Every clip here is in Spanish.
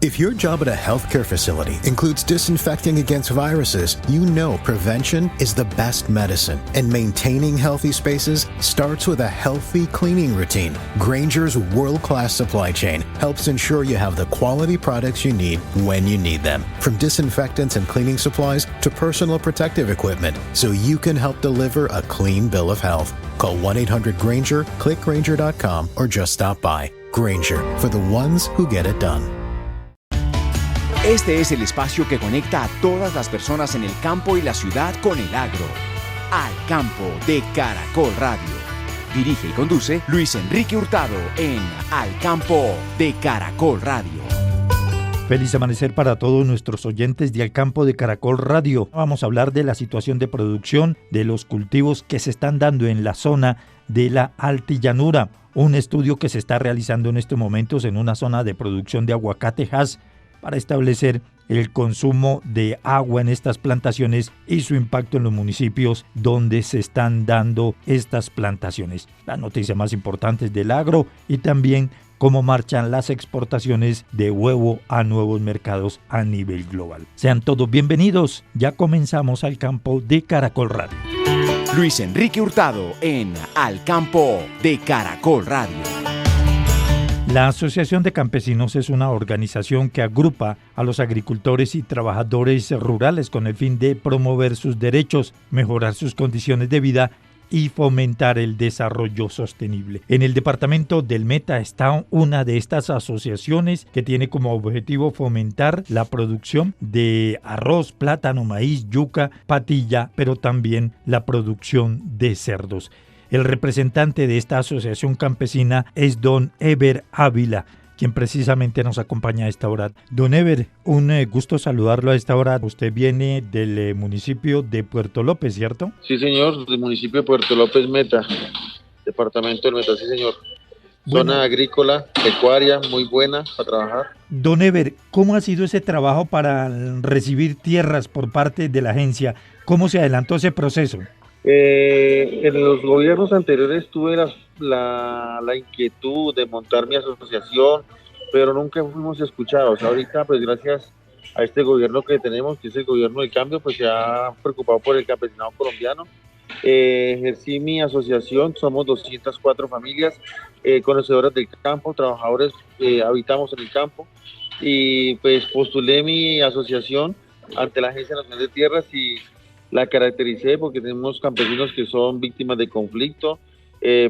If your job at a healthcare facility includes disinfecting against viruses, you know prevention is the best medicine. And maintaining healthy spaces starts with a healthy cleaning routine. Grainger's world-class supply chain helps ensure you have the quality products you need when you need them. From disinfectants and cleaning supplies to personal protective equipment, so you can help deliver a clean bill of health. Call 1-800-GRAINGER, click Grainger.com, or just stop by. Grainger, for the ones who get it done. Este es el espacio que conecta a todas las personas en el campo y la ciudad con el agro. Al Campo de Caracol Radio. Dirige y conduce Luis Enrique Hurtado en Al Campo de Caracol Radio. Feliz amanecer para todos nuestros oyentes de Al Campo de Caracol Radio. Vamos a hablar de la situación de producción de los cultivos que se están dando en la zona de la Altillanura. Un estudio que se está realizando en estos momentos en una zona de producción de aguacate Hass para establecer el consumo de agua en estas plantaciones y su impacto en los municipios donde se están dando estas plantaciones. Las noticias más importantes del agro y también cómo marchan las exportaciones de huevo a nuevos mercados a nivel global. Sean todos bienvenidos, ya comenzamos Al Campo de Caracol Radio. Luis Enrique Hurtado en Al Campo de Caracol Radio. La Asociación de Campesinos es una organización que agrupa a los agricultores y trabajadores rurales con el fin de promover sus derechos, mejorar sus condiciones de vida y fomentar el desarrollo sostenible. En el departamento del Meta está una de estas asociaciones que tiene como objetivo fomentar la producción de arroz, plátano, maíz, yuca, patilla, pero también la producción de cerdos. El representante de esta asociación campesina es don Eber Ávila, quien precisamente nos acompaña a esta hora. Don Eber, un gusto saludarlo a esta hora. Usted viene del municipio de Puerto López, ¿cierto? Sí, señor, del municipio de Puerto López Meta, departamento del Meta, sí, señor. Bueno, zona agrícola, pecuaria, muy buena para trabajar. Don Eber, ¿cómo ha sido ese trabajo para recibir tierras por parte de la agencia? ¿Cómo se adelantó ese proceso? En los gobiernos anteriores tuve la inquietud de montar mi asociación, pero nunca fuimos escuchados. Ahorita, pues gracias a este gobierno que tenemos, que es el gobierno del cambio, pues se ha preocupado por el campesinado colombiano. Ejercí mi asociación, somos 204 familias, conocedoras del campo, trabajadores, habitamos en el campo, y pues postulé mi asociación ante la Agencia Nacional de Tierras y la caractericé porque tenemos campesinos que son víctimas de conflicto,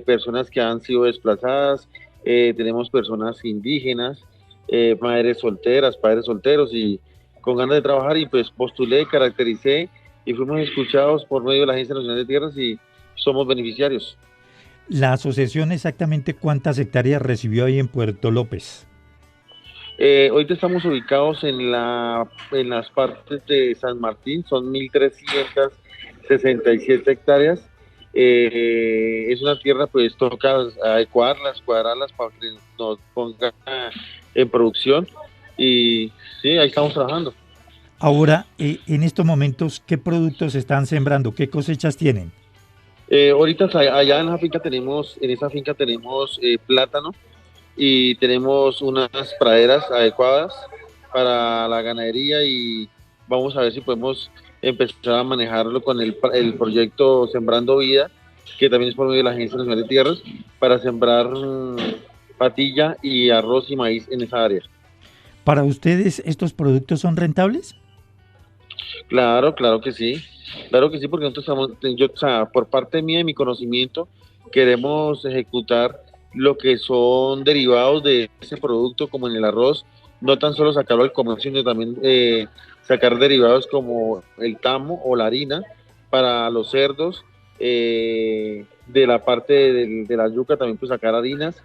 personas que han sido desplazadas, tenemos personas indígenas, madres solteras, padres solteros y con ganas de trabajar, y pues postulé, caractericé y fuimos escuchados por medio de la Agencia Nacional de Tierras y somos beneficiarios. La asociación, exactamente ¿cuántas hectáreas recibió ahí en Puerto López? Ahorita estamos ubicados en las partes de San Martín, son 1.367 hectáreas. Es una tierra, pues toca adecuarlas, cuadrarlas para que nos ponga en producción, y sí, ahí estamos trabajando. Ahora, en estos momentos, ¿qué productos están sembrando? ¿Qué cosechas tienen? Ahorita allá en esa finca tenemos plátano, y tenemos unas praderas adecuadas para la ganadería, y vamos a ver si podemos empezar a manejarlo con el proyecto Sembrando Vida, que también es por medio de la Agencia Nacional de Tierras, para sembrar patilla y arroz y maíz en esa área. ¿Para ustedes estos productos son rentables? Claro que sí, porque nosotros por parte mía y mi conocimiento, queremos ejecutar lo que son derivados de ese producto, como en el arroz, no tan solo sacarlo al comercio, sino también sacar derivados como el tamo o la harina para los cerdos, de la parte de la yuca también pues sacar harinas,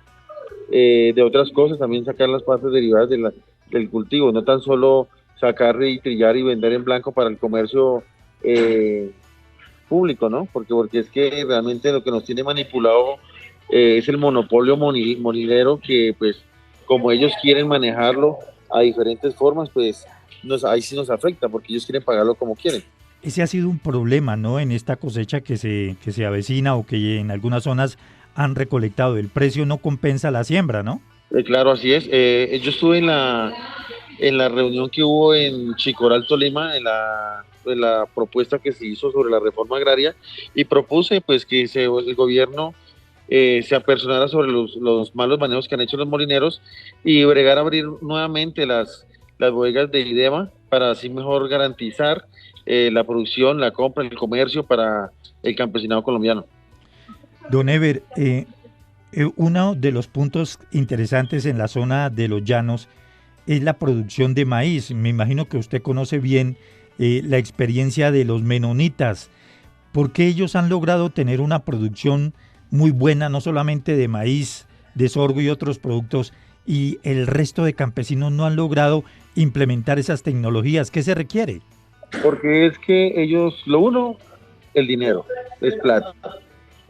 de otras cosas también sacar las partes derivadas del cultivo, no tan solo sacar y trillar y vender en blanco para el comercio público, ¿no? Porque es que realmente lo que nos tiene manipulado es el monopolio molinero, que pues como ellos quieren manejarlo a diferentes formas, pues ahí sí nos afecta, porque ellos quieren pagarlo como quieren. Ese ha sido un problema, ¿no? En esta cosecha que se avecina, o que en algunas zonas han recolectado. El precio no compensa la siembra, ¿no? Claro, así es. Yo estuve en en la reunión que hubo en Chicoral, Tolima, en la propuesta que se hizo sobre la reforma agraria, y propuse pues que el gobierno se apersonara sobre los malos manejos que han hecho los molineros y bregar a abrir nuevamente las bodegas de IDEMA para así mejor garantizar la producción, la compra, el comercio para el campesinado colombiano. Don Ever, uno de los puntos interesantes en la zona de los llanos es la producción de maíz. Me imagino que usted conoce bien la experiencia de los menonitas, porque ellos han logrado tener una producción muy buena, no solamente de maíz, de sorgo y otros productos, y el resto de campesinos no han logrado implementar esas tecnologías. ¿Qué se requiere? Porque es que ellos, lo uno, el dinero, es plata,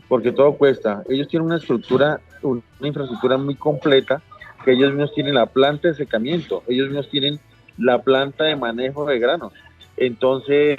porque todo cuesta. Ellos tienen una infraestructura muy completa, que ellos mismos tienen la planta de secamiento, ellos mismos tienen la planta de manejo de granos. Entonces,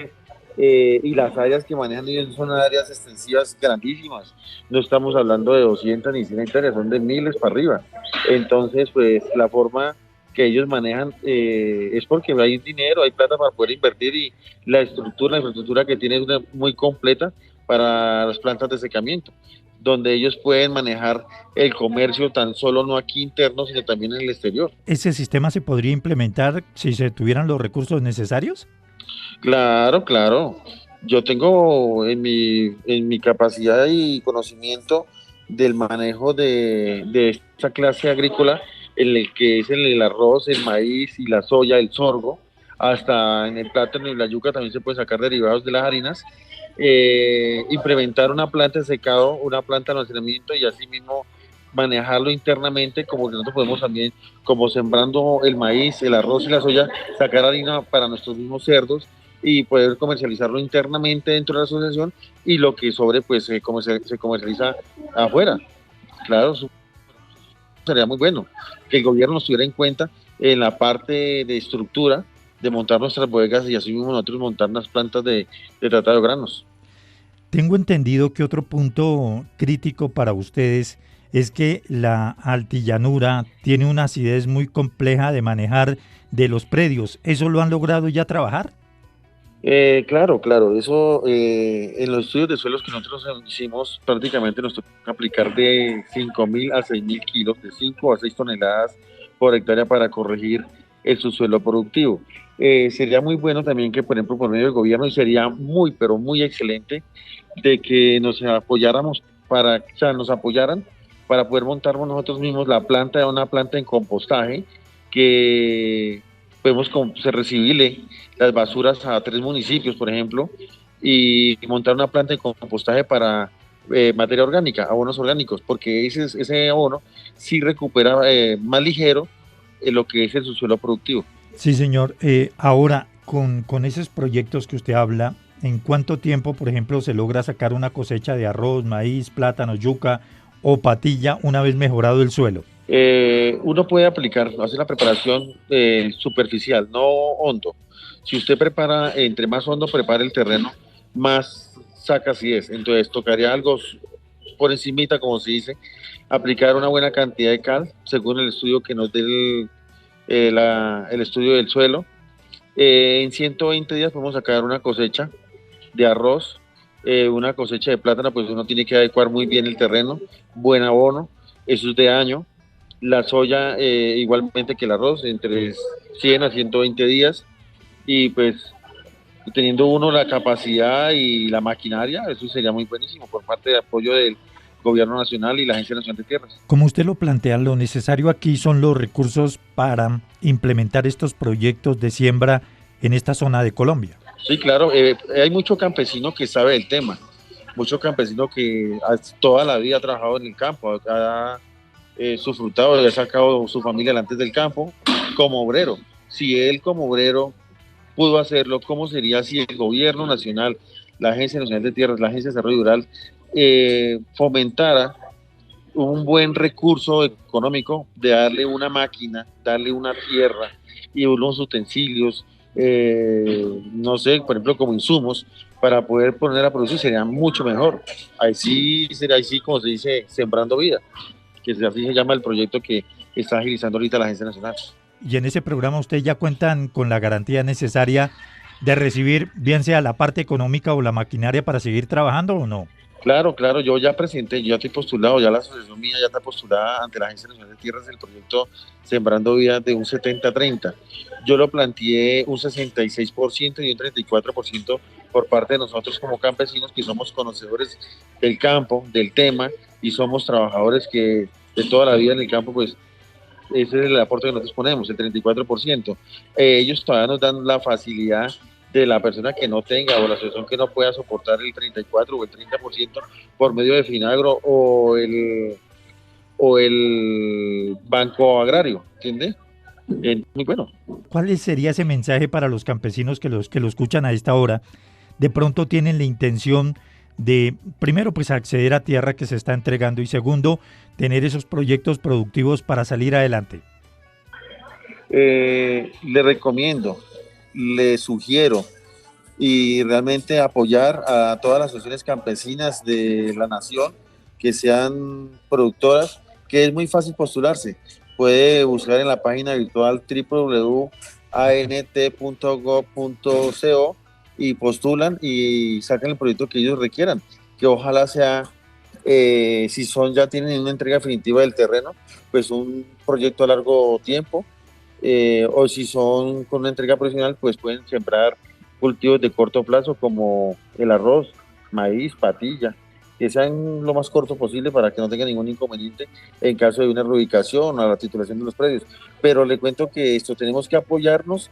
y las áreas que manejan ellos son áreas extensivas grandísimas. No estamos hablando de 200 ni 100 hectáreas, son de miles para arriba. Entonces, pues la forma que ellos manejan es porque hay dinero, hay plata para poder invertir, y la infraestructura que tienen es muy completa para las plantas de secamiento, donde ellos pueden manejar el comercio tan solo no aquí interno, sino también en el exterior. ¿Ese sistema se podría implementar si se tuvieran los recursos necesarios? Claro, claro. Yo tengo en mi capacidad y conocimiento del manejo de esta clase agrícola, en el que es el arroz, el maíz y la soya, el sorgo, hasta en el plátano y la yuca también se pueden sacar derivados de las harinas, implementar una planta de secado, una planta de almacenamiento y así mismo manejarlo internamente, como que nosotros podemos también, como sembrando el maíz, el arroz y la soya, sacar harina para nuestros mismos cerdos y poder comercializarlo internamente dentro de la asociación, y lo que sobre pues se comercializa afuera. Claro, sería muy bueno que el gobierno nos tuviera en cuenta en la parte de estructura, de montar nuestras bodegas y así mismo nosotros montar unas plantas de tratado de granos. Tengo entendido que otro punto crítico para ustedes es que la altillanura tiene una acidez muy compleja de manejar de los predios. ¿Eso lo han logrado ya trabajar? Claro, eso en los estudios de suelos que nosotros hicimos, prácticamente nos toca aplicar de 5.000 a 6.000 kilos, de 5 a 6 toneladas por hectárea para corregir el subsuelo productivo. Sería muy bueno también que, por ejemplo, por medio del gobierno, y sería muy, pero muy excelente, de que nos apoyáramos nos apoyaran para poder montarnos nosotros mismos una planta en compostaje que podemos recibirle las basuras a 3 municipios, por ejemplo, y montar una planta de compostaje para materia orgánica, abonos orgánicos, porque ese abono sí recupera más ligero lo que es el subsuelo productivo. Sí, señor. Ahora, con esos proyectos que usted habla, ¿en cuánto tiempo, por ejemplo, se logra sacar una cosecha de arroz, maíz, plátano, yuca o patilla una vez mejorado el suelo? Uno puede hacer la preparación superficial, no hondo. Si usted prepara, entre más hondo prepara el terreno, más saca acidez. Entonces tocaría algo por encimita, como se dice, aplicar una buena cantidad de cal, según el estudio que nos dé el estudio del suelo. En 120 días podemos sacar una cosecha de arroz, una cosecha de plátano, pues uno tiene que adecuar muy bien el terreno, buen abono, eso es de año. La soya, igualmente que el arroz, entre 100 a 120 días, y pues teniendo uno la capacidad y la maquinaria, eso sería muy buenísimo por parte de apoyo del Gobierno Nacional y la Agencia Nacional de Tierras. Como usted lo plantea, lo necesario aquí son los recursos para implementar estos proyectos de siembra en esta zona de Colombia. Sí, claro, hay mucho campesino que sabe del tema, mucho campesino que toda la vida ha trabajado en el campo, ha sufrutado y ha sacado su familia adelante del campo como obrero. Si él como obrero pudo hacerlo, ¿cómo sería si el Gobierno Nacional, la Agencia Nacional de Tierras, la Agencia de Desarrollo Rural, fomentara un buen recurso económico de darle una máquina, darle una tierra y unos utensilios, no sé, por ejemplo, como insumos, para poder poner a producir? Sería mucho mejor. Ahí sí, como se dice, sembrando vida, que así se llama el proyecto que está agilizando ahorita la Agencia Nacional. y en ese programa ustedes ya cuentan con la garantía necesaria de recibir bien sea la parte económica o la maquinaria para seguir trabajando o no. Claro, claro, yo ya presenté, yo ya estoy postulado, ya la asociación mía ya está postulada ante la Agencia Nacional de Tierras del proyecto Sembrando Vida de un 70-30. Yo lo planteé un 66% y un 34% por parte de nosotros como campesinos que somos conocedores del campo, del tema, y somos trabajadores que de toda la vida en el campo, pues ese es el aporte que nosotros ponemos, el 34%. Ellos todavía nos dan la facilidad de la persona que no tenga o la asociación que no pueda soportar el 34 o el 30% por medio de Finagro o el Banco Agrario, ¿entiendes? Muy bueno. ¿Cuál sería ese mensaje para los campesinos que lo escuchan a esta hora? De pronto tienen la intención de, primero, pues acceder a tierra que se está entregando y segundo, tener esos proyectos productivos para salir adelante. Le recomiendo, le sugiero y realmente apoyar a todas las asociaciones campesinas de la nación que sean productoras, que es muy fácil postularse. Puede buscar en la página virtual www.ant.gov.co y postulan y sacan el proyecto que ellos requieran, que ojalá sea, si ya tienen una entrega definitiva del terreno, pues un proyecto a largo tiempo, o si son con una entrega profesional, pues pueden sembrar cultivos de corto plazo como el arroz, maíz, patilla, que sean lo más corto posible para que no tengan ningún inconveniente en caso de una reubicación o la titulación de los predios. Pero le cuento que tenemos que apoyarnos.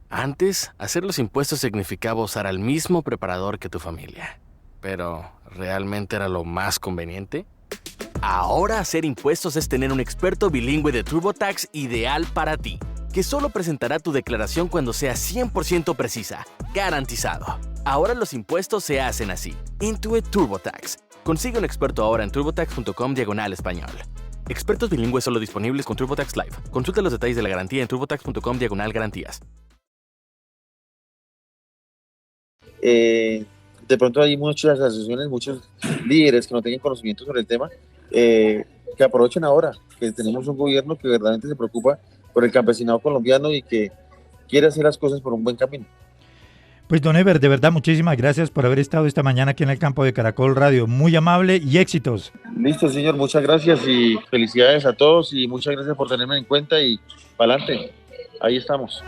Antes, hacer los impuestos significaba usar al mismo preparador que tu familia. Pero, ¿realmente era lo más conveniente? Ahora hacer impuestos es tener un experto bilingüe de TurboTax ideal para ti, que solo presentará tu declaración cuando sea 100% precisa, garantizado. Ahora los impuestos se hacen así. Intuit TurboTax. Consigue un experto ahora en turbotax.com/español. Expertos bilingües solo disponibles con TurboTax Live. Consulta los detalles de la garantía en turbotax.com/garantías. De pronto hay muchas asociaciones, muchos líderes que no tengan conocimiento sobre el tema, que aprovechen ahora que tenemos un gobierno que verdaderamente se preocupa por el campesinado colombiano y que quiere hacer las cosas por un buen camino. Pues don Ever, de verdad muchísimas gracias por haber estado esta mañana aquí en el campo de Caracol Radio, muy amable y éxitos. Listo, señor, muchas gracias y felicidades a todos y muchas gracias por tenerme en cuenta y para adelante, ahí estamos.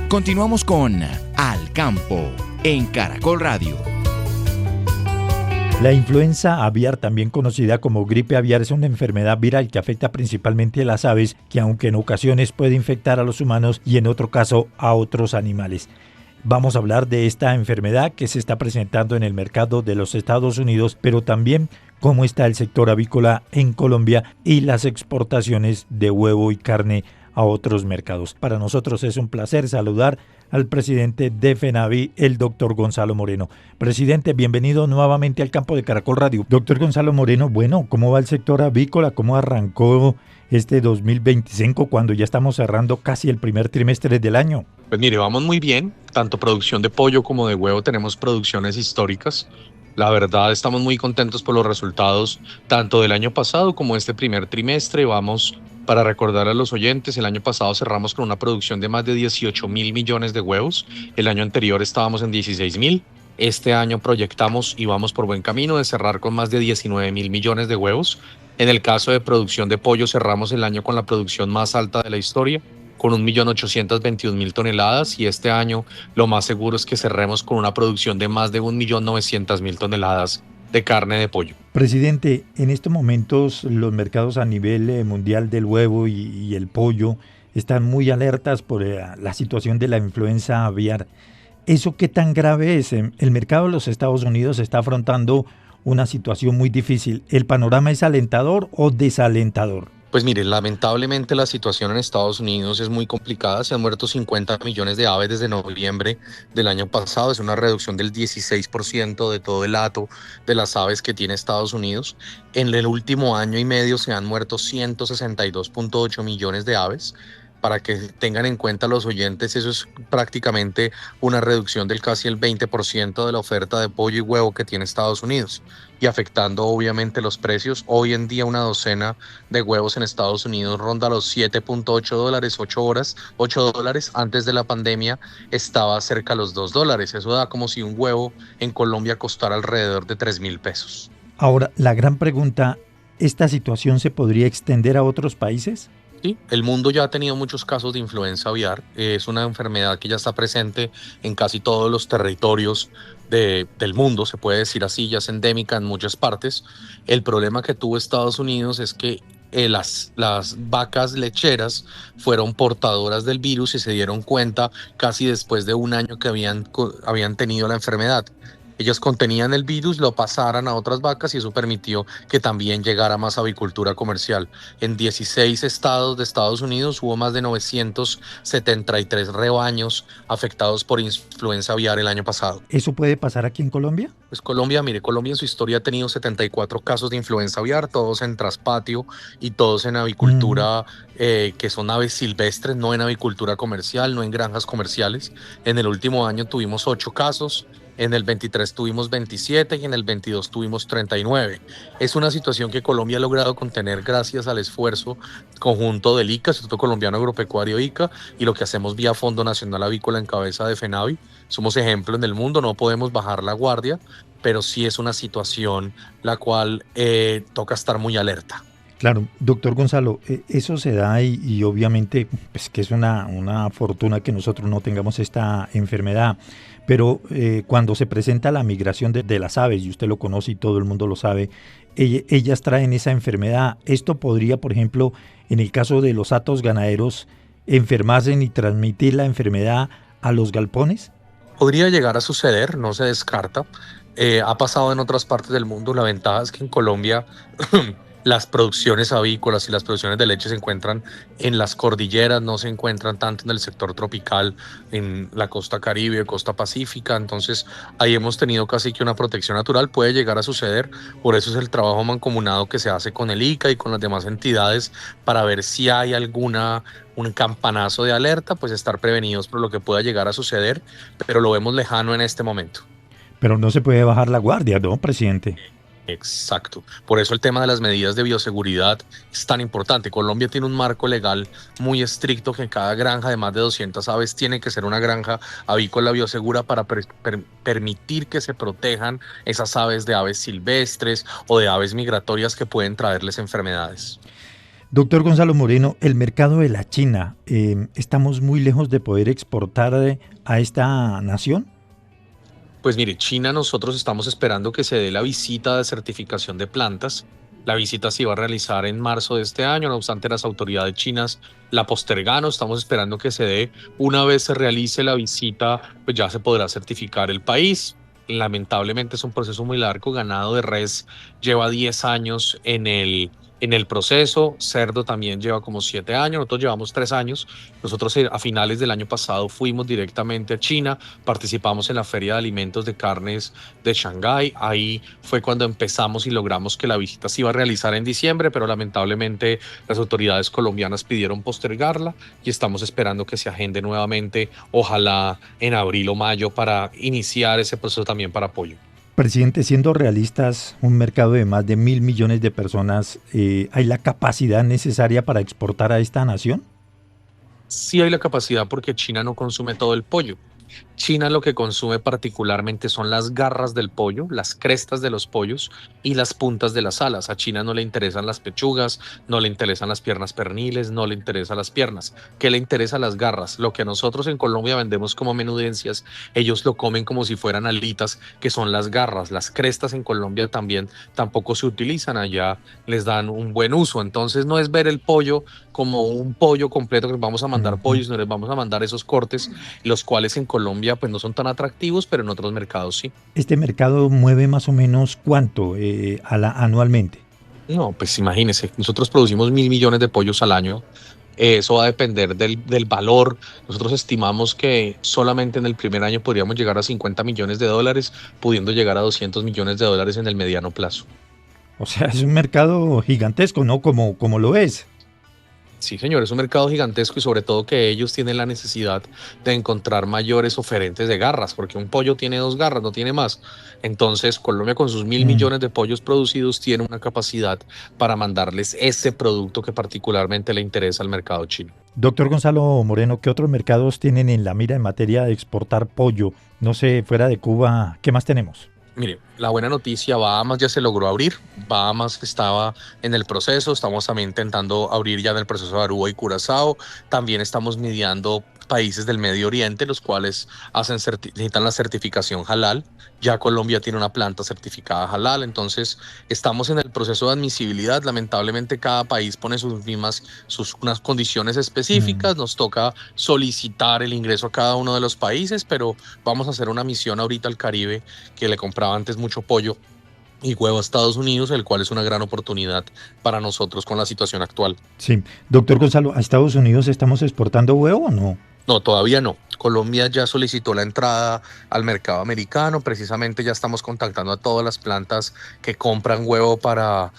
Continuamos con Al Campo en Caracol Radio. La influenza aviar, también conocida como gripe aviar, es una enfermedad viral que afecta principalmente a las aves, que aunque en ocasiones puede infectar a los humanos y en otro caso a otros animales. Vamos a hablar de esta enfermedad que se está presentando en el mercado de los Estados Unidos, pero también cómo está el sector avícola en Colombia y las exportaciones de huevo y carne a otros mercados. Para nosotros es un placer saludar al presidente de FENAVI, el doctor Gonzalo Moreno. Presidente, bienvenido nuevamente al campo de Caracol Radio. Doctor Gonzalo Moreno, bueno, ¿cómo va el sector avícola? ¿Cómo arrancó este 2025 cuando ya estamos cerrando casi el primer trimestre del año? Pues mire, vamos muy bien, tanto producción de pollo como de huevo, tenemos producciones históricas. La verdad, estamos muy contentos por los resultados tanto del año pasado como este primer trimestre. Vamos, para recordar a los oyentes, el año pasado cerramos con una producción de más de 18.000 millones de huevos. El año anterior estábamos en 16.000. Este año proyectamos y vamos por buen camino de cerrar con más de 19.000 millones de huevos. En el caso de producción de pollo, cerramos el año con la producción más alta de la historia, con 1.821.000 toneladas, y este año lo más seguro es que cerremos con una producción de más de 1.900.000 toneladas de carne de pollo. Presidente, en estos momentos los mercados a nivel mundial del huevo y el pollo están muy alertas por la situación de la influenza aviar. ¿Eso qué tan grave es? El mercado de los Estados Unidos está afrontando una situación muy difícil. ¿El panorama es alentador o desalentador? Pues mire, lamentablemente la situación en Estados Unidos es muy complicada. Se han muerto 50 millones de aves desde noviembre del año pasado. Es una reducción del 16% de todo el hato de las aves que tiene Estados Unidos. En el último año y medio se han muerto 162.8 millones de aves. Para que tengan en cuenta los oyentes, eso es prácticamente una reducción del casi el 20% de la oferta de pollo y huevo que tiene Estados Unidos y afectando obviamente los precios. Hoy en día una docena de huevos en Estados Unidos ronda los $7.8, 8 dólares. Antes de la pandemia estaba cerca de los $2. Eso da como si un huevo en Colombia costara alrededor de 3.000 pesos. Ahora, la gran pregunta, ¿esta situación se podría extender a otros países? Sí, el mundo ya ha tenido muchos casos de influenza aviar. Es una enfermedad que ya está presente en casi todos los territorios del mundo, se puede decir así, ya es endémica en muchas partes. El problema que tuvo Estados Unidos es que las vacas lecheras fueron portadoras del virus y se dieron cuenta casi después de un año que habían tenido la enfermedad. Ellos contenían el virus, lo pasaran a otras vacas y eso permitió que también llegara más avicultura comercial. En 16 estados de Estados Unidos hubo más de 973 rebaños afectados por influenza aviar el año pasado. ¿Eso puede pasar aquí en Colombia? Pues Colombia en su historia ha tenido 74 casos de influenza aviar, todos en traspatio y todos en avicultura, que son aves silvestres, no en avicultura comercial, no en granjas comerciales. En el último año tuvimos 8 casos. En el 23 tuvimos 27 y en el 22 tuvimos 39. Es una situación que Colombia ha logrado contener gracias al esfuerzo conjunto del ICA, Instituto Colombiano Agropecuario ICA, y lo que hacemos vía Fondo Nacional Avícola en cabeza de FENAVI. Somos ejemplo en el mundo, no podemos bajar la guardia, pero sí es una situación la cual toca estar muy alerta. Claro, doctor Gonzalo, eso se da y obviamente pues que es una fortuna que nosotros no tengamos esta enfermedad, pero cuando se presenta la migración de las aves, y usted lo conoce y todo el mundo lo sabe, ellas traen esa enfermedad. Esto podría, por ejemplo, en el caso de los hatos ganaderos, enfermarse y transmitir la enfermedad a los galpones. Podría llegar a suceder, no se descarta. Ha pasado en otras partes del mundo. La ventaja es que en Colombia las producciones avícolas y las producciones de leche se encuentran en las cordilleras, no se encuentran tanto en el sector tropical, en la costa caribe, costa pacífica. Entonces ahí hemos tenido casi que una protección natural. Puede llegar a suceder, por eso es el trabajo mancomunado que se hace con el ICA y con las demás entidades para ver si hay un campanazo de alerta, pues estar prevenidos por lo que pueda llegar a suceder, pero lo vemos lejano en este momento. Pero no se puede bajar la guardia, ¿no, presidente? Exacto. Por eso el tema de las medidas de bioseguridad es tan importante. Colombia tiene un marco legal muy estricto que cada granja de más de 200 aves tiene que ser una granja avícola biosegura para permitir que se protejan esas aves de aves silvestres o de aves migratorias que pueden traerles enfermedades. Doctor Gonzalo Moreno, el mercado de la China, ¿estamos muy lejos de poder exportar a esta nación? Pues mire, China, nosotros estamos esperando que se dé la visita de certificación de plantas. La visita se iba a realizar en marzo de este año, no obstante las autoridades chinas la postergaron. Estamos esperando que se dé. Una vez se realice la visita, pues ya se podrá certificar el país. Lamentablemente es un proceso muy largo. Ganado de res lleva 10 años en el proceso, cerdo también lleva como 7 años, nosotros llevamos 3 años. Nosotros a finales del año pasado fuimos directamente a China, participamos en la Feria de Alimentos de Carnes de Shanghái. Ahí fue cuando empezamos y logramos que la visita se iba a realizar en diciembre, pero lamentablemente las autoridades colombianas pidieron postergarla y estamos esperando que se agende nuevamente, ojalá en abril o mayo, para iniciar ese proceso también para pollo. Presidente, siendo realistas, un mercado de más de 1.000 millones de personas, ¿hay la capacidad necesaria para exportar a esta nación? Sí hay la capacidad porque China no consume todo el pollo. China lo que consume particularmente son las garras del pollo, las crestas de los pollos y las puntas de las alas. A China no le interesan las pechugas, no le interesan las piernas perniles, no le interesan las piernas. ¿Qué le interesa? Las garras. Lo que nosotros en Colombia vendemos como menudencias, ellos lo comen como si fueran alitas, que son las garras. Las crestas en Colombia también tampoco se utilizan, allá les dan un buen uso. Entonces no es ver el pollo como un pollo completo que les vamos a mandar pollos, no les vamos a mandar esos cortes, los cuales en Colombia pues no son tan atractivos, pero en otros mercados sí. ¿Este mercado mueve más o menos cuánto anualmente? No, pues imagínense, nosotros producimos 1.000 millones de pollos al año. Eso va a depender del valor. Nosotros estimamos que solamente en el primer año podríamos llegar a $50 millones, pudiendo llegar a $200 millones en el mediano plazo. O sea, es un mercado gigantesco, ¿no? Como lo es. Sí, señor, es un mercado gigantesco y sobre todo que ellos tienen la necesidad de encontrar mayores oferentes de garras, porque un pollo tiene 2 garras, no tiene más. Entonces, Colombia con sus 1.000 millones de pollos producidos tiene una capacidad para mandarles ese producto que particularmente le interesa al mercado chino. Doctor Gonzalo Moreno, ¿qué otros mercados tienen en la mira en materia de exportar pollo? No sé, fuera de Cuba, ¿qué más tenemos? Mire, la buena noticia, Bahamas ya se logró abrir. Bahamas estaba en el proceso, estamos también intentando abrir ya en el proceso de Aruba y Curazao. También estamos midiando países del Medio Oriente, los cuales necesitan la certificación halal. Ya Colombia tiene una planta certificada halal, entonces estamos en el proceso de admisibilidad. Lamentablemente cada país pone unas condiciones específicas. Nos toca solicitar el ingreso a cada uno de los países, pero vamos a hacer una misión ahorita al Caribe, que le compraba antes mucho pollo y huevo a Estados Unidos, el cual es una gran oportunidad para nosotros con la situación actual. Sí, doctor Gonzalo, ¿a Estados Unidos estamos exportando huevo o no? No, todavía no. Colombia ya solicitó la entrada al mercado americano. Precisamente ya estamos contactando a todas las plantas que compran huevo para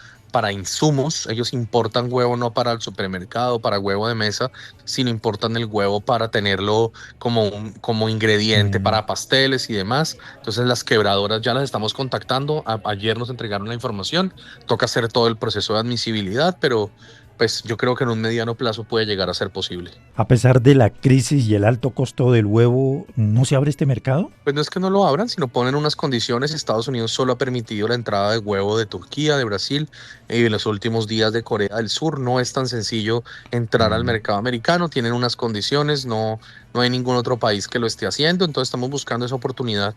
insumos. Ellos importan huevo no para el supermercado, para huevo de mesa, sino importan el huevo para tenerlo como ingrediente para pasteles y demás. Entonces las quebradoras ya las estamos contactando. Ayer nos entregaron la información. Toca hacer todo el proceso de admisibilidad, pero pues yo creo que en un mediano plazo puede llegar a ser posible. A pesar de la crisis y el alto costo del huevo, ¿no se abre este mercado? Pues no es que no lo abran, sino ponen unas condiciones. Estados Unidos solo ha permitido la entrada de huevo de Turquía, de Brasil y en los últimos días de Corea del Sur. No es tan sencillo entrar al mercado americano, tienen unas condiciones, no hay ningún otro país que lo esté haciendo, entonces estamos buscando esa oportunidad,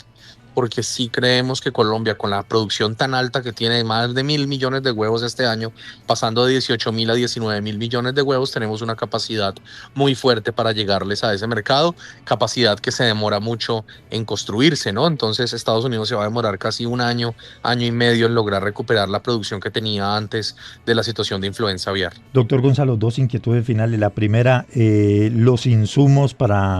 porque sí creemos que Colombia, con la producción tan alta que tiene, más de 1.000 millones de huevos este año, pasando de 18.000 a 19.000 millones de huevos, tenemos una capacidad muy fuerte para llegarles a ese mercado, capacidad que se demora mucho en construirse, ¿no? Entonces Estados Unidos se va a demorar casi un año, año y medio en lograr recuperar la producción que tenía antes de la situación de influenza aviar. Doctor Gonzalo, dos inquietudes finales. La primera, los insumos para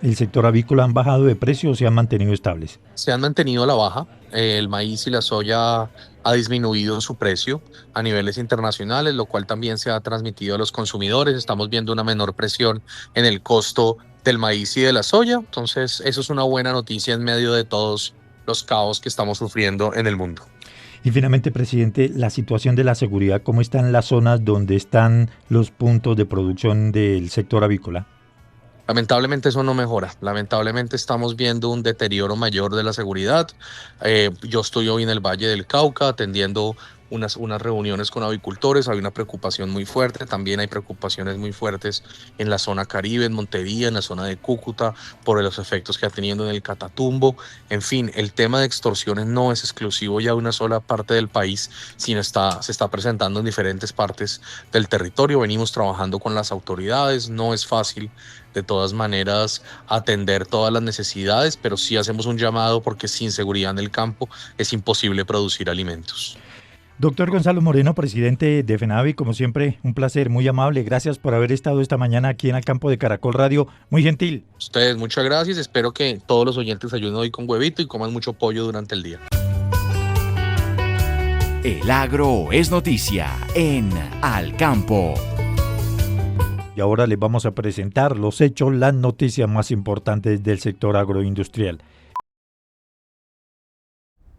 el sector avícola han bajado de precio o se han mantenido estables. Se han mantenido a la baja. El maíz y la soya ha disminuido su precio a niveles internacionales, lo cual también se ha transmitido a los consumidores. Estamos viendo una menor presión en el costo del maíz y de la soya. Entonces, eso es una buena noticia en medio de todos los caos que estamos sufriendo en el mundo. Y finalmente, presidente, la situación de la seguridad, ¿cómo está en las zonas donde están los puntos de producción del sector avícola? Lamentablemente eso no mejora. Lamentablemente estamos viendo un deterioro mayor de la seguridad. Yo estoy hoy en el Valle del Cauca atendiendo unas reuniones con avicultores. Hay una preocupación muy fuerte. También hay preocupaciones muy fuertes en la zona Caribe, en Montería, en la zona de Cúcuta, por los efectos que ha tenido en el Catatumbo. En fin, el tema de extorsiones no es exclusivo ya de una sola parte del país, sino se está presentando en diferentes partes del territorio. Venimos trabajando con las autoridades. No es fácil, de todas maneras, atender todas las necesidades, pero sí hacemos un llamado porque sin seguridad en el campo es imposible producir alimentos. Doctor Gonzalo Moreno, presidente de FENAVI, como siempre, un placer, muy amable. Gracias por haber estado esta mañana aquí en el campo de Caracol Radio. Muy gentil. Ustedes, muchas gracias. Espero que todos los oyentes ayuden hoy con huevito y coman mucho pollo durante el día. El agro es noticia en Al Campo. Y ahora les vamos a presentar los hechos, las noticias más importantes del sector agroindustrial.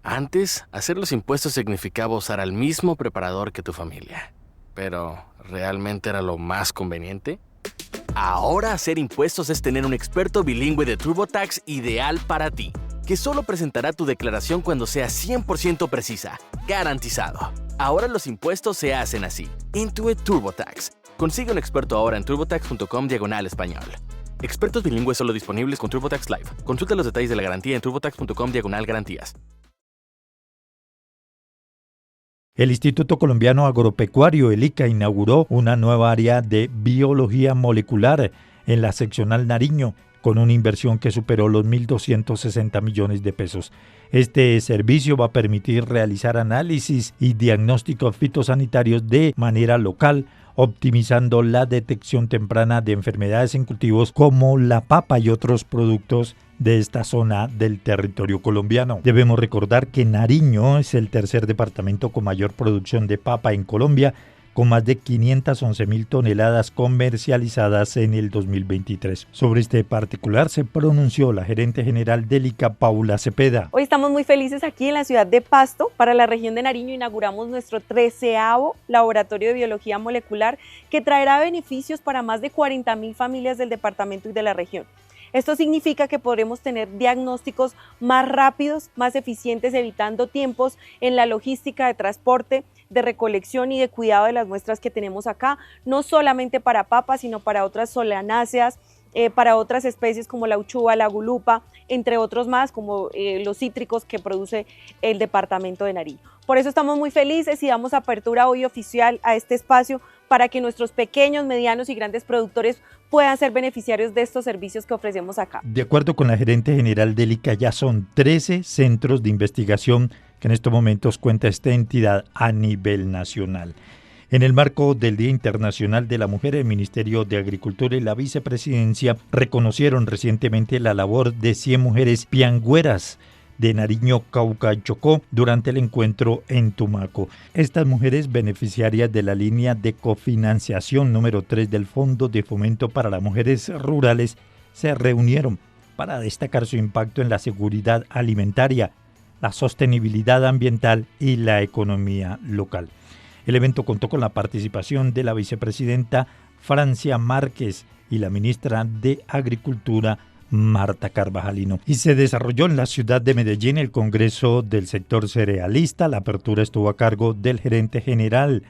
Antes, hacer los impuestos significaba usar al mismo preparador que tu familia. Pero, ¿realmente era lo más conveniente? Ahora hacer impuestos es tener un experto bilingüe de TurboTax ideal para ti, que solo presentará tu declaración cuando sea 100% precisa, garantizado. Ahora los impuestos se hacen así. Intuit TurboTax. Consigue un experto ahora en turbotax.com/español. Expertos bilingües solo disponibles con TurboTax Live. Consulta los detalles de la garantía en turbotax.com/garantías. El Instituto Colombiano Agropecuario, el ICA, inauguró una nueva área de biología molecular en la seccional Nariño, con una inversión que superó los 1.260 millones de pesos. Este servicio va a permitir realizar análisis y diagnósticos fitosanitarios de manera local, optimizando la detección temprana de enfermedades en cultivos como la papa y otros productos de esta zona del territorio colombiano. Debemos recordar que Nariño es el tercer departamento con mayor producción de papa en Colombia, con más de 511.000 toneladas comercializadas en el 2023. Sobre este particular se pronunció la gerente general del ICA, Paula Cepeda. Hoy estamos muy felices aquí en la ciudad de Pasto. Para la región de Nariño inauguramos nuestro 13º laboratorio de biología molecular que traerá beneficios para más de 40.000 familias del departamento y de la región. Esto significa que podremos tener diagnósticos más rápidos, más eficientes, evitando tiempos en la logística de transporte, de recolección y de cuidado de las muestras que tenemos acá, no solamente para papas, sino para otras solanáceas, para otras especies como la uchuva, la gulupa, entre otros más, como los cítricos que produce el departamento de Nariño. Por eso estamos muy felices y damos apertura hoy oficial a este espacio para que nuestros pequeños, medianos y grandes productores puedan ser beneficiarios de estos servicios que ofrecemos acá. De acuerdo con la gerente general del ICA, ya son 13 centros de investigación que en estos momentos cuenta esta entidad a nivel nacional. En el marco del Día Internacional de la Mujer, el Ministerio de Agricultura y la Vicepresidencia reconocieron recientemente la labor de 100 mujeres piangüeras de Nariño, Cauca y Chocó durante el encuentro en Tumaco. Estas mujeres beneficiarias de la línea de cofinanciación número 3 del Fondo de Fomento para las Mujeres Rurales se reunieron para destacar su impacto en la seguridad alimentaria, la sostenibilidad ambiental y la economía local. El evento contó con la participación de la vicepresidenta Francia Márquez y la ministra de Agricultura Marta Carvajalino. Y se desarrolló en la ciudad de Medellín el Congreso del Sector Cerealista. La apertura estuvo a cargo del gerente general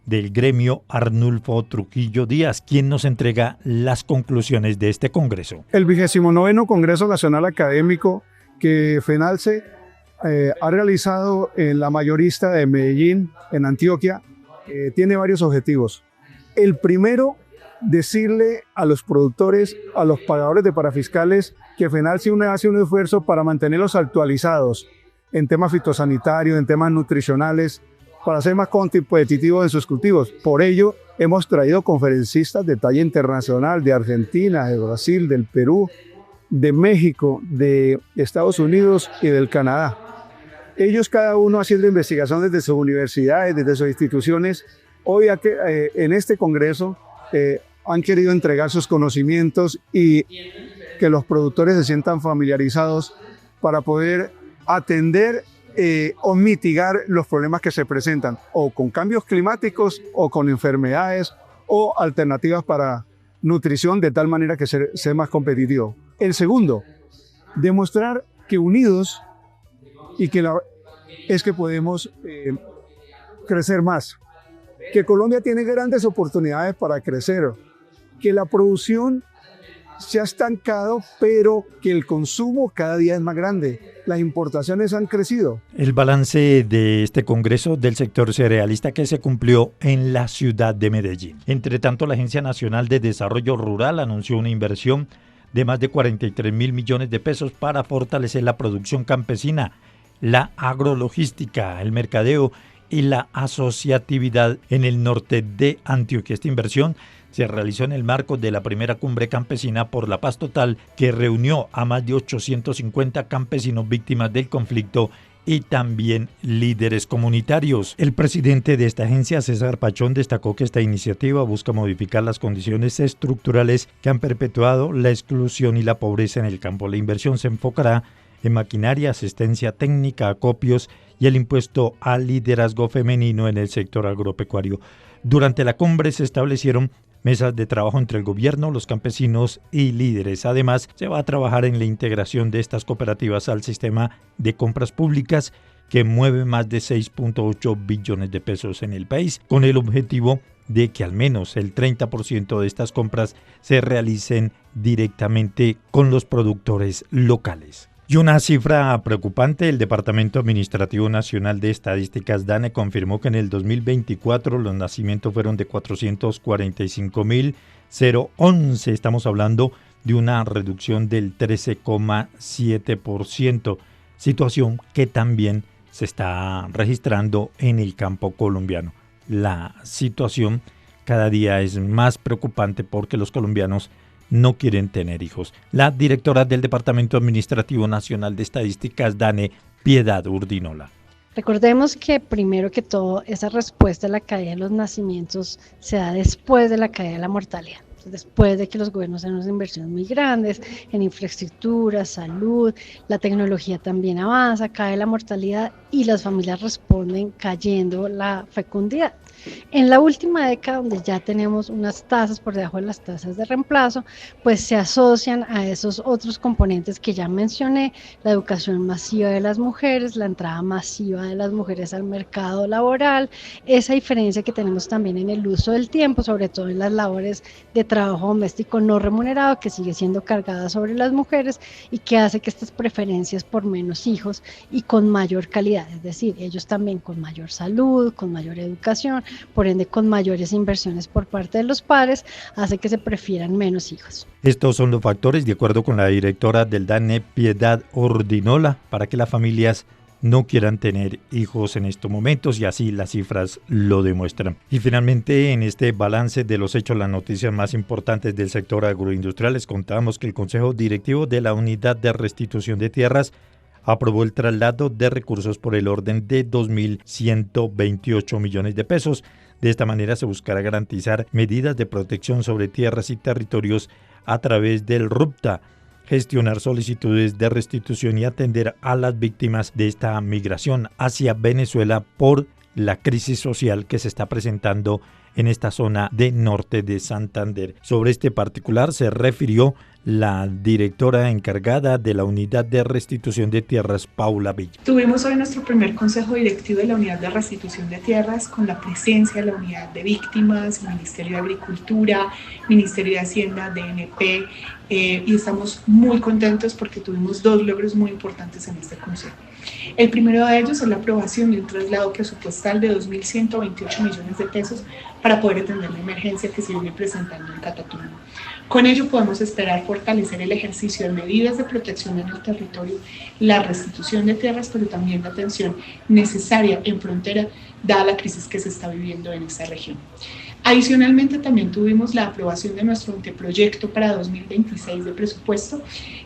del gremio, Arnulfo Trujillo Díaz, quien nos entrega las conclusiones de este congreso. El 29º Congreso Nacional Académico que FENALCE ha realizado en la mayorista de Medellín, en Antioquia, tiene varios objetivos. El primero, decirle a los productores, a los pagadores de parafiscales, que FENALCE hace un esfuerzo para mantenerlos actualizados en temas fitosanitarios, en temas nutricionales, para ser más competitivos en sus cultivos. Por ello, hemos traído conferencistas de talla internacional de Argentina, de Brasil, del Perú, de México, de Estados Unidos y del Canadá. Ellos cada uno haciendo investigación desde sus universidades, desde sus instituciones. Hoy en este congreso han querido entregar sus conocimientos y que los productores se sientan familiarizados para poder atender o mitigar los problemas que se presentan, o con cambios climáticos, o con enfermedades, o alternativas para nutrición, de tal manera que sea más competitivo. El segundo, demostrar que unidos y que es que podemos crecer más, que Colombia tiene grandes oportunidades para crecer, que la producción se ha estancado, pero que el consumo cada día es más grande. Las importaciones han crecido. El balance de este Congreso del Sector Cerealista que se cumplió en la ciudad de Medellín. Entre tanto, la Agencia Nacional de Desarrollo Rural anunció una inversión de más de 43.000 millones de pesos para fortalecer la producción campesina, la agrologística, el mercadeo y la asociatividad en el norte de Antioquia. Esta inversión se realizó en el marco de la primera cumbre campesina por la paz total, que reunió a más de 850 campesinos víctimas del conflicto y también líderes comunitarios. El presidente de esta agencia, César Pachón, destacó que esta iniciativa busca modificar las condiciones estructurales que han perpetuado la exclusión y la pobreza en el campo. La inversión se enfocará en maquinaria, asistencia técnica, acopios y el impuesto al liderazgo femenino en el sector agropecuario. Durante la cumbre se establecieron mesas de trabajo entre el gobierno, los campesinos y líderes. Además, se va a trabajar en la integración de estas cooperativas al sistema de compras públicas que mueve más de 6.8 billones de pesos en el país, con el objetivo de que al menos el 30% de estas compras se realicen directamente con los productores locales. Y una cifra preocupante, el Departamento Administrativo Nacional de Estadísticas, DANE, confirmó que en el 2024 los nacimientos fueron de 445.011. Estamos hablando de una reducción del 13,7%, situación que también se está registrando en el campo colombiano. La situación cada día es más preocupante porque los colombianos no quieren tener hijos. La directora del Departamento Administrativo Nacional de Estadísticas, DANE, Piedad Urdinola. Recordemos que primero que todo esa respuesta a la caída de los nacimientos se da después de la caída de la mortalidad. Después de que los gobiernos hacen unas inversiones muy grandes en infraestructura, salud, la tecnología también avanza, cae la mortalidad y las familias responden cayendo la fecundidad. En la última década, donde ya tenemos unas tasas por debajo de las tasas de reemplazo, pues se asocian a esos otros componentes que ya mencioné, la educación masiva de las mujeres, la entrada masiva de las mujeres al mercado laboral, esa diferencia que tenemos también en el uso del tiempo, sobre todo en las labores de trabajo doméstico no remunerado, que sigue siendo cargada sobre las mujeres y que hace que estas preferencias por menos hijos y con mayor calidad, es decir, ellos también con mayor salud, con mayor educación, por ende con mayores inversiones por parte de los padres, hace que se prefieran menos hijos. Estos son los factores, de acuerdo con la directora del DANE, Piedad Ordinola, para que las familias no quieran tener hijos en estos momentos, y así las cifras lo demuestran. Y finalmente, en este balance de los hechos, las noticias más importantes del sector agroindustrial, les contamos que el Consejo Directivo de la Unidad de Restitución de Tierras aprobó el traslado de recursos por el orden de 2.128 millones de pesos. De esta manera se buscará garantizar medidas de protección sobre tierras y territorios a través del RUPTA, gestionar solicitudes de restitución y atender a las víctimas de esta migración hacia Venezuela por la crisis social que se está presentando en esta zona de norte de Santander. Sobre este particular se refirió la directora encargada de la Unidad de Restitución de Tierras, Paula Villa. Tuvimos hoy nuestro primer consejo directivo de la Unidad de Restitución de Tierras con la presencia de la Unidad de Víctimas, el Ministerio de Agricultura, Ministerio de Hacienda, DNP, y estamos muy contentos porque tuvimos 2 logros muy importantes en este consejo. El primero de ellos es la aprobación de un traslado presupuestal de 2.128 millones de pesos para poder atender la emergencia que se viene presentando en Catatumbo. Con ello podemos esperar fortalecer el ejercicio de medidas de protección en el territorio, la restitución de tierras, pero también la atención necesaria en frontera, dada la crisis que se está viviendo en esta región. Adicionalmente, también tuvimos la aprobación de nuestro anteproyecto para 2026 de presupuesto,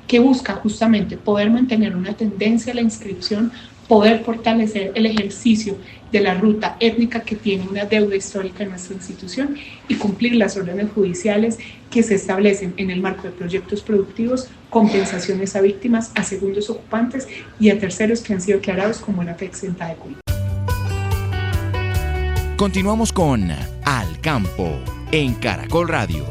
que busca justamente poder mantener una tendencia a la inscripción, poder fortalecer el ejercicio de la ruta étnica que tiene una deuda histórica en nuestra institución y cumplir las órdenes judiciales que se establecen en el marco de proyectos productivos, compensaciones a víctimas, a segundos ocupantes y a terceros que han sido declarados como una fe exenta de culpa. Continuamos con Al Campo en Caracol Radio.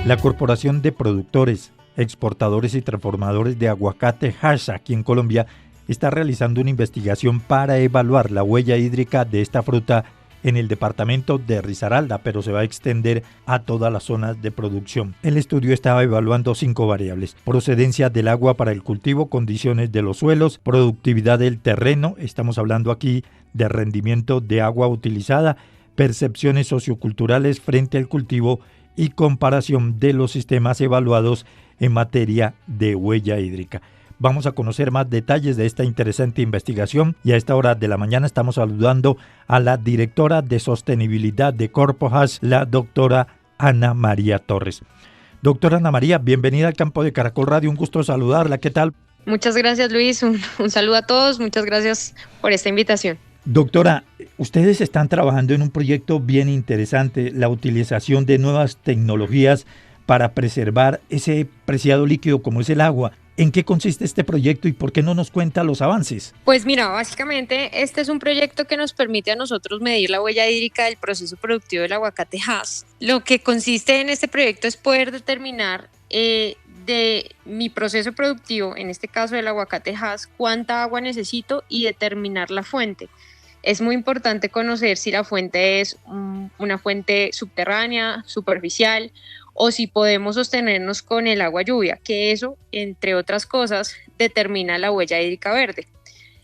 La Corporación de Productores, Exportadores y Transformadores de Aguacate Hass aquí en Colombia está realizando una investigación para evaluar la huella hídrica de esta fruta en el departamento de Risaralda, pero se va a extender a todas las zonas de producción. El estudio estaba evaluando 5 variables: procedencia del agua para el cultivo, condiciones de los suelos, productividad del terreno, estamos hablando aquí de rendimiento de agua utilizada, percepciones socioculturales frente al cultivo y comparación de los sistemas evaluados en materia de huella hídrica. Vamos a conocer más detalles de esta interesante investigación y a esta hora de la mañana estamos saludando a la directora de sostenibilidad de Corpo Hass, la doctora Ana María Torres. Doctora Ana María, bienvenida al Campo de Caracol Radio, un gusto saludarla, ¿qué tal? Muchas gracias, Luis, un saludo a todos, muchas gracias por esta invitación. Doctora, ustedes están trabajando en un proyecto bien interesante, la utilización de nuevas tecnologías para preservar ese preciado líquido como es el agua. ¿En qué consiste este proyecto y por qué no nos cuenta los avances? Pues mira, básicamente este es un proyecto que nos permite a nosotros medir la huella hídrica del proceso productivo del aguacate Hass. Lo que consiste en este proyecto es poder determinar de mi proceso productivo, en este caso del aguacate Hass, cuánta agua necesito y determinar la fuente. Es muy importante conocer si la fuente es una fuente subterránea, superficial, o si podemos sostenernos con el agua lluvia, que eso, entre otras cosas, determina la huella hídrica verde.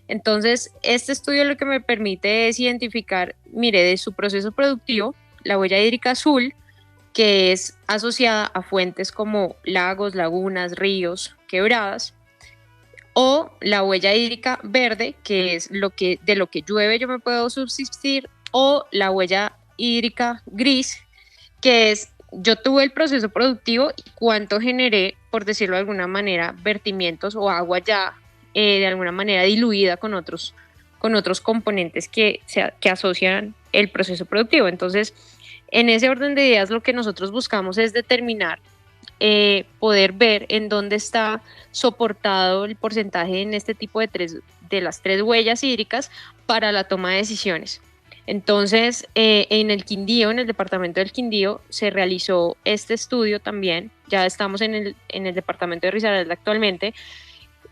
Entonces, este estudio lo que me permite es identificar, mire, de su proceso productivo, la huella hídrica azul, que es asociada a fuentes como lagos, lagunas, ríos, quebradas, o la huella hídrica verde, que es de lo que llueve yo me puedo subsistir, o la huella hídrica gris, que es yo tuve el proceso productivo y cuánto generé, por decirlo de alguna manera, vertimientos o agua ya de alguna manera diluida con otros componentes que asocian el proceso productivo. Entonces, en ese orden de ideas, lo que nosotros buscamos es determinar, poder ver en dónde está soportado el porcentaje en este tipo de las 3 huellas hídricas para la toma de decisiones. Entonces, en el Quindío, en el departamento del Quindío, se realizó este estudio también. Ya estamos en el departamento de Risaralda actualmente,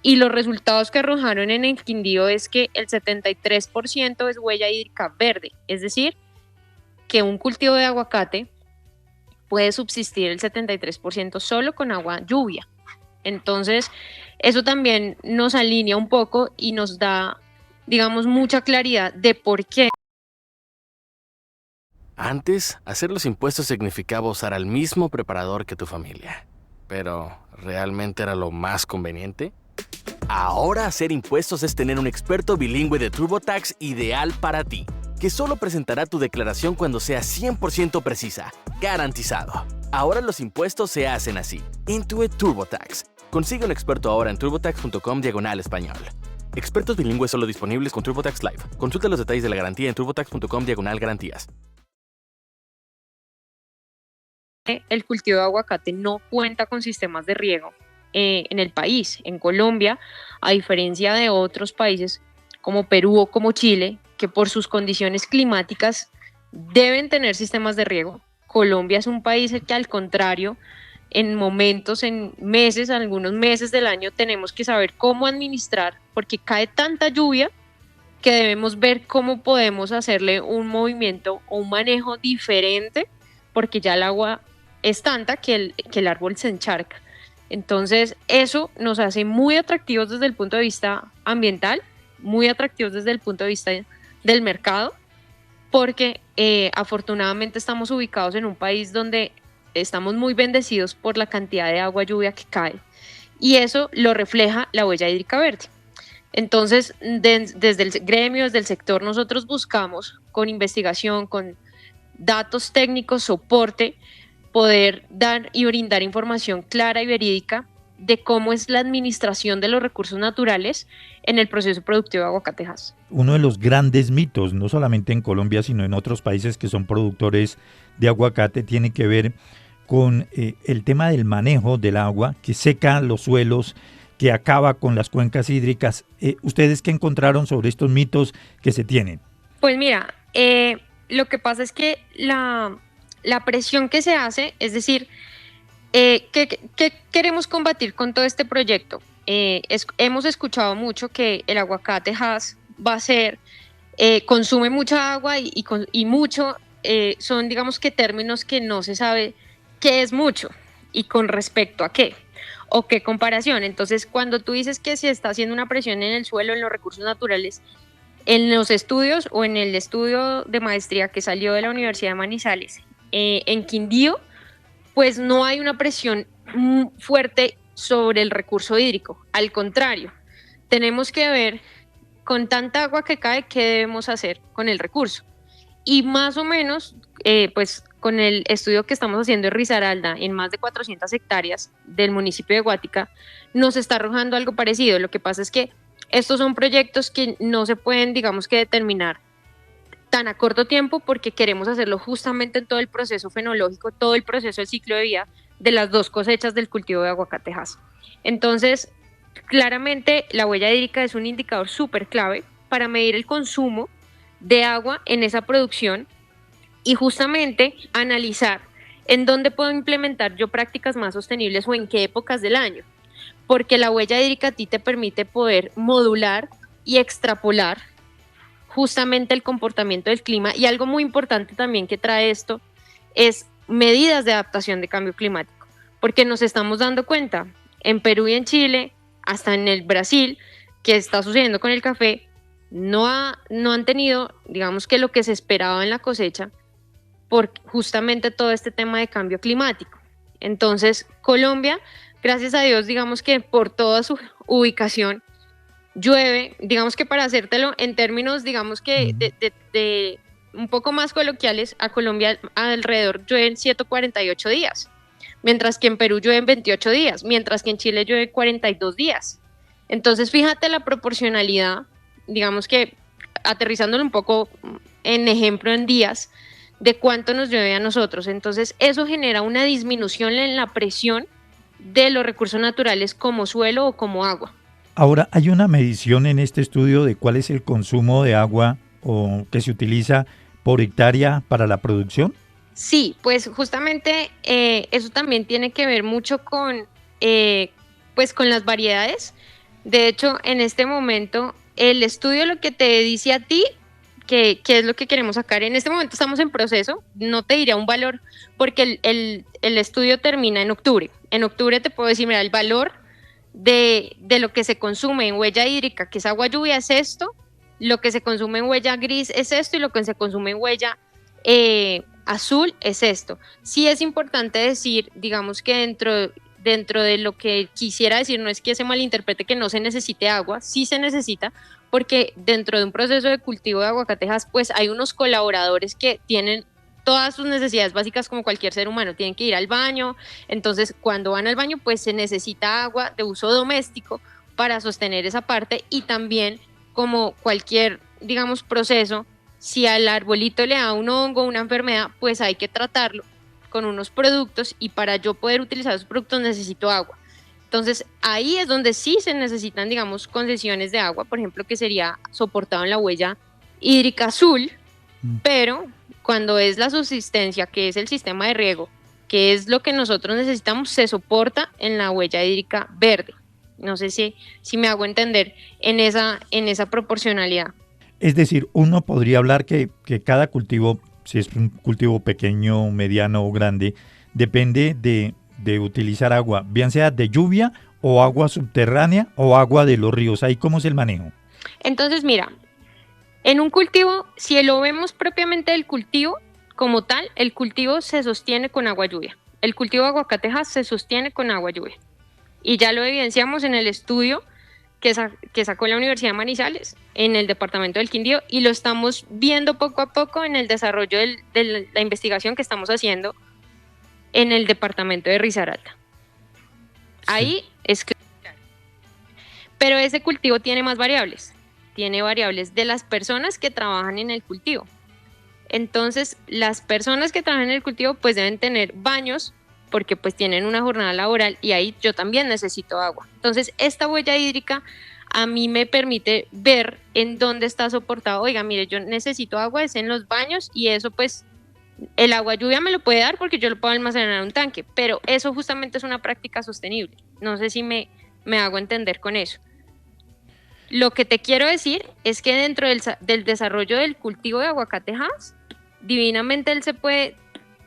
y los resultados que arrojaron en el Quindío es que el 73% es huella hídrica verde, es decir, que un cultivo de aguacate puede subsistir el 73% solo con agua lluvia. Entonces, eso también nos alinea un poco y nos da, digamos, mucha claridad de por qué. Antes, hacer los impuestos significaba usar al mismo preparador que tu familia. Pero, ¿realmente era lo más conveniente? Ahora hacer impuestos es tener un experto bilingüe de TurboTax ideal para ti, que solo presentará tu declaración cuando sea 100% precisa, garantizado. Ahora los impuestos se hacen así. Intuit TurboTax. Consigue un experto ahora en turbotax.com/español. Expertos bilingües solo disponibles con TurboTax Live. Consulta los detalles de la garantía en turbotax.com/garantías. El cultivo de aguacate no cuenta con sistemas de riego en el país. En Colombia, a diferencia de otros países como Perú o como Chile, que por sus condiciones climáticas deben tener sistemas de riego, Colombia es un país que, al contrario, en momentos, en meses, algunos meses del año, tenemos que saber cómo administrar, porque cae tanta lluvia que debemos ver cómo podemos hacerle un movimiento o un manejo diferente, porque ya el agua es tanta que el árbol se encharca. Entonces, eso nos hace muy atractivos desde el punto de vista ambiental, muy atractivos desde el punto de vista del mercado, porque afortunadamente estamos ubicados en un país donde estamos muy bendecidos por la cantidad de agua lluvia que cae, y eso lo refleja la huella hídrica verde. Entonces, desde el gremio, desde el sector, nosotros buscamos, con investigación, con datos técnicos, soporte, poder dar y brindar información clara y verídica de cómo es la administración de los recursos naturales en el proceso productivo de aguacatejas. Uno de los grandes mitos, no solamente en Colombia, sino en otros países que son productores de aguacate, tiene que ver con el tema del manejo del agua, que seca los suelos, que acaba con las cuencas hídricas. ¿Ustedes qué encontraron sobre estos mitos que se tienen? Pues mira, lo que pasa es que la presión que se hace, es decir, ¿qué queremos combatir con todo este proyecto? Hemos escuchado mucho que el aguacate Hass va a ser, consume mucha agua y mucho, son, digamos, que términos que no se sabe qué es mucho y con respecto a qué o qué comparación. Entonces, cuando tú dices que se está haciendo una presión en el suelo, en los recursos naturales, en los estudios o en el estudio de maestría que salió de la Universidad de Manizales, en Quindío, pues no hay una presión fuerte sobre el recurso hídrico. Al contrario, tenemos que ver, con tanta agua que cae, qué debemos hacer con el recurso. Y más o menos, pues con el estudio que estamos haciendo en Risaralda, en más de 400 hectáreas del municipio de Guática, nos está arrojando algo parecido. Lo que pasa es que estos son proyectos que no se pueden, digamos, que determinar tan a corto tiempo, porque queremos hacerlo justamente en todo el proceso fenológico, todo el proceso del ciclo de vida de las 2 cosechas del cultivo de aguacatejas. Entonces, claramente la huella hídrica es un indicador súper clave para medir el consumo de agua en esa producción y justamente analizar en dónde puedo implementar yo prácticas más sostenibles o en qué épocas del año, porque la huella hídrica a ti te permite poder modular y extrapolar justamente el comportamiento del clima. Y algo muy importante también que trae esto es medidas de adaptación de cambio climático, porque nos estamos dando cuenta en Perú y en Chile, hasta en el Brasil, que está sucediendo con el café, no han tenido, digamos, que lo que se esperaba en la cosecha por justamente todo este tema de cambio climático. Entonces, Colombia, gracias a Dios, digamos que por toda su ubicación, llueve, digamos que para hacértelo en términos, digamos que de un poco más coloquiales, a Colombia alrededor llueven 148 días, mientras que en Perú llueven 28 días, mientras que en Chile llueve 42 días. Entonces, fíjate la proporcionalidad, digamos que aterrizándolo un poco en ejemplo en días, de cuánto nos llueve a nosotros. Entonces, eso genera una disminución en la presión de los recursos naturales como suelo o como agua. Ahora, ¿hay una medición en este estudio de cuál es el consumo de agua o que se utiliza por hectárea para la producción? Sí, pues justamente eso también tiene que ver mucho con, pues con las variedades. De hecho, en este momento, el estudio lo que te dice a ti, que es lo que queremos sacar, en este momento estamos en proceso, no te diré un valor, porque el estudio termina en octubre. En octubre te puedo decir, mira, el valor de lo que se consume en huella hídrica, que es agua lluvia, es esto, lo que se consume en huella gris es esto, y lo que se consume en huella azul es esto. Sí es importante decir, digamos que dentro de lo que quisiera decir, no es que se malinterprete que no se necesite agua, sí se necesita, porque dentro de un proceso de cultivo de aguacatejas, pues hay unos colaboradores que tienen todas sus necesidades básicas como cualquier ser humano, tienen que ir al baño, entonces cuando van al baño pues se necesita agua de uso doméstico para sostener esa parte, y también como cualquier, digamos, proceso, si al arbolito le da un hongo, una enfermedad, pues hay que tratarlo con unos productos, y para yo poder utilizar esos productos necesito agua. Entonces ahí es donde sí se necesitan, digamos, concesiones de agua, por ejemplo, que sería soportado en la huella hídrica azul, pero cuando es la subsistencia, que es el sistema de riego, que es lo que nosotros necesitamos, se soporta en la huella hídrica verde. No sé si me hago entender en esa proporcionalidad. Es decir, uno podría hablar que cada cultivo, si es un cultivo pequeño, mediano o grande, depende de utilizar agua, bien sea de lluvia o agua subterránea o agua de los ríos. ¿Ahí cómo es el manejo? Entonces, mira, en un cultivo, si lo vemos propiamente del cultivo como tal, el cultivo se sostiene con agua lluvia. El cultivo de aguacatejas se sostiene con agua lluvia. Y ya lo evidenciamos en el estudio que sacó la Universidad de Manizales, en el departamento del Quindío, y lo estamos viendo poco a poco en el desarrollo de la investigación que estamos haciendo en el departamento de Risaralda. Ahí es claro. Pero ese cultivo tiene más variables. Tiene variables de las personas que trabajan en el cultivo. Entonces, las personas que trabajan en el cultivo pues deben tener baños, porque pues tienen una jornada laboral, y ahí yo también necesito agua. Entonces, esta huella hídrica a mí me permite ver en dónde está soportado. Oiga, mire, yo necesito agua, es en los baños, y eso pues el agua lluvia me lo puede dar porque yo lo puedo almacenar en un tanque, pero eso justamente es una práctica sostenible. No sé si me hago entender con eso. Lo que te quiero decir es que dentro del desarrollo del cultivo de aguacatejas, divinamente él se puede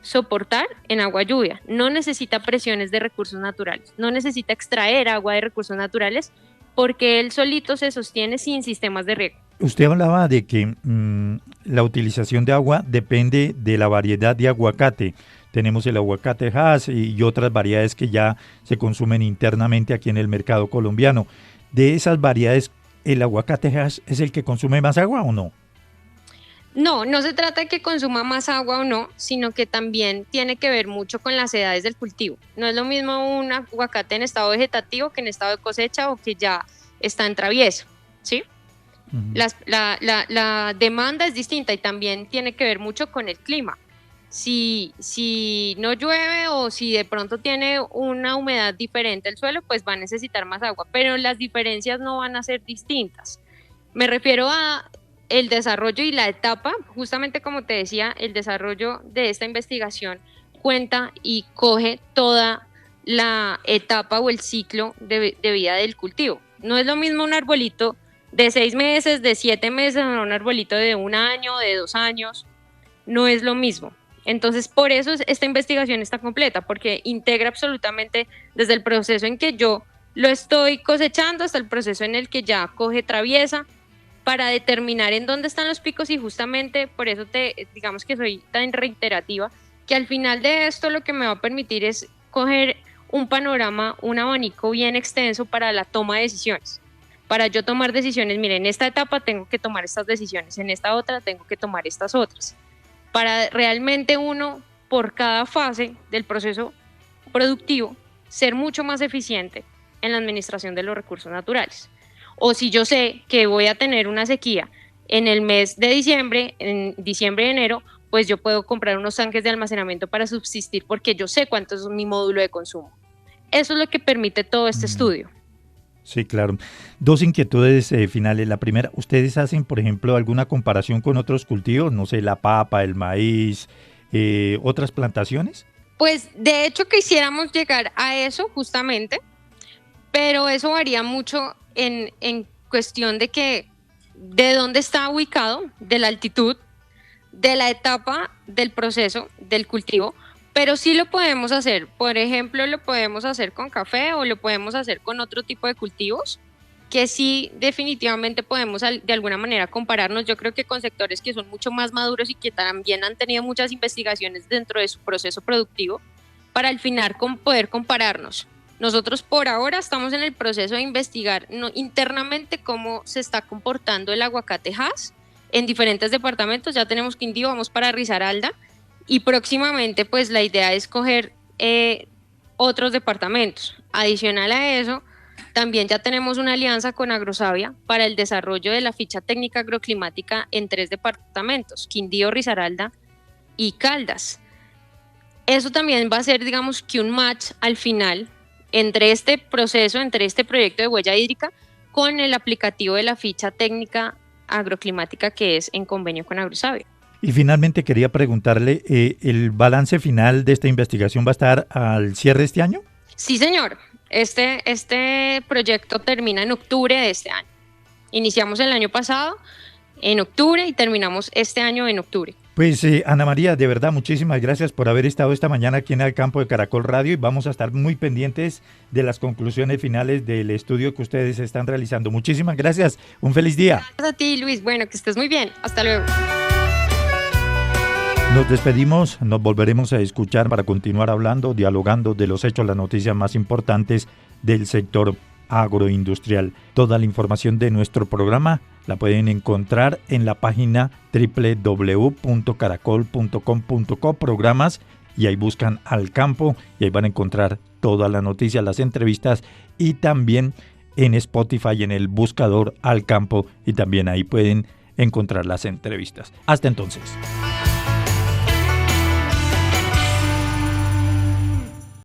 soportar en agua lluvia, no necesita presiones de recursos naturales, no necesita extraer agua de recursos naturales, porque él solito se sostiene sin sistemas de riego. Usted hablaba de que la utilización de agua depende de la variedad de aguacate. Tenemos el aguacate Hass y otras variedades que ya se consumen internamente aquí en el mercado colombiano. De esas variedades, ¿el aguacate Hass es el que consume más agua o no? No, no se trata de que consuma más agua o no, sino que también tiene que ver mucho con las edades del cultivo. No es lo mismo un aguacate en estado vegetativo que en estado de cosecha o que ya está en travieso, ¿sí? Uh-huh. La demanda es distinta, y también tiene que ver mucho con el clima. Si no llueve o si de pronto tiene una humedad diferente el suelo, pues va a necesitar más agua, pero las diferencias no van a ser distintas. Me refiero a el desarrollo y la etapa, justamente como te decía, el desarrollo de esta investigación cuenta y coge toda la etapa o el ciclo de vida del cultivo. No es lo mismo un arbolito de 6 meses, de 7 meses, o un arbolito de 1 año, de 2 años, no es lo mismo. Entonces, por eso esta investigación está completa, porque integra absolutamente desde el proceso en que yo lo estoy cosechando hasta el proceso en el que ya coge traviesa, para determinar en dónde están los picos, y justamente por eso digamos que soy tan reiterativa, que al final de esto lo que me va a permitir es coger un panorama, un abanico bien extenso para la toma de decisiones. Para yo tomar decisiones, mire, en esta etapa tengo que tomar estas decisiones, en esta otra tengo que tomar estas otras. Para realmente uno, por cada fase del proceso productivo, ser mucho más eficiente en la administración de los recursos naturales. O si yo sé que voy a tener una sequía en el mes de diciembre, en diciembre y enero, pues yo puedo comprar unos tanques de almacenamiento para subsistir porque yo sé cuánto es mi módulo de consumo. Eso es lo que permite todo este estudio. Sí, claro. Dos inquietudes finales. La primera, ¿ustedes hacen, por ejemplo, alguna comparación con otros cultivos? No sé, la papa, el maíz, otras plantaciones. Pues de hecho quisiéramos llegar a eso justamente, pero eso varía mucho en cuestión de dónde está ubicado, de la altitud, de la etapa del proceso del cultivo, pero sí lo podemos hacer. Por ejemplo, lo podemos hacer con café o lo podemos hacer con otro tipo de cultivos que sí definitivamente podemos de alguna manera compararnos. Yo creo que con sectores que son mucho más maduros y que también han tenido muchas investigaciones dentro de su proceso productivo para al final poder compararnos. Nosotros por ahora estamos en el proceso de investigar internamente cómo se está comportando el aguacate Hass en diferentes departamentos. Ya tenemos Quindío, vamos para Risaralda y próximamente pues la idea es coger otros departamentos. Adicional a eso, también ya tenemos una alianza con Agrosavia para el desarrollo de la ficha técnica agroclimática en 3 departamentos, Quindío, Risaralda y Caldas. Eso también va a ser, digamos, que un match al final entre este proceso, entre este proyecto de huella hídrica con el aplicativo de la ficha técnica agroclimática que es en convenio con Agrosavia. Y finalmente quería preguntarle, ¿el balance final de esta investigación va a estar al cierre de este año? Sí, señor. Este proyecto termina en octubre de este año. Iniciamos el año pasado en octubre y terminamos este año en octubre. Pues Ana María, de verdad, muchísimas gracias por haber estado esta mañana aquí en el campo de Caracol Radio y vamos a estar muy pendientes de las conclusiones finales del estudio que ustedes están realizando. Muchísimas gracias, un feliz día. Gracias a ti, Luis. Bueno, que estés muy bien. Hasta luego. Nos despedimos, nos volveremos a escuchar para continuar hablando, dialogando de los hechos, las noticias más importantes del sector agroindustrial. Toda la información de nuestro programa la pueden encontrar en la página www.caracol.com.co programas y ahí buscan Al Campo y ahí van a encontrar todas las noticias, las entrevistas y también en Spotify en el buscador Al Campo y también ahí pueden encontrar las entrevistas. Hasta entonces.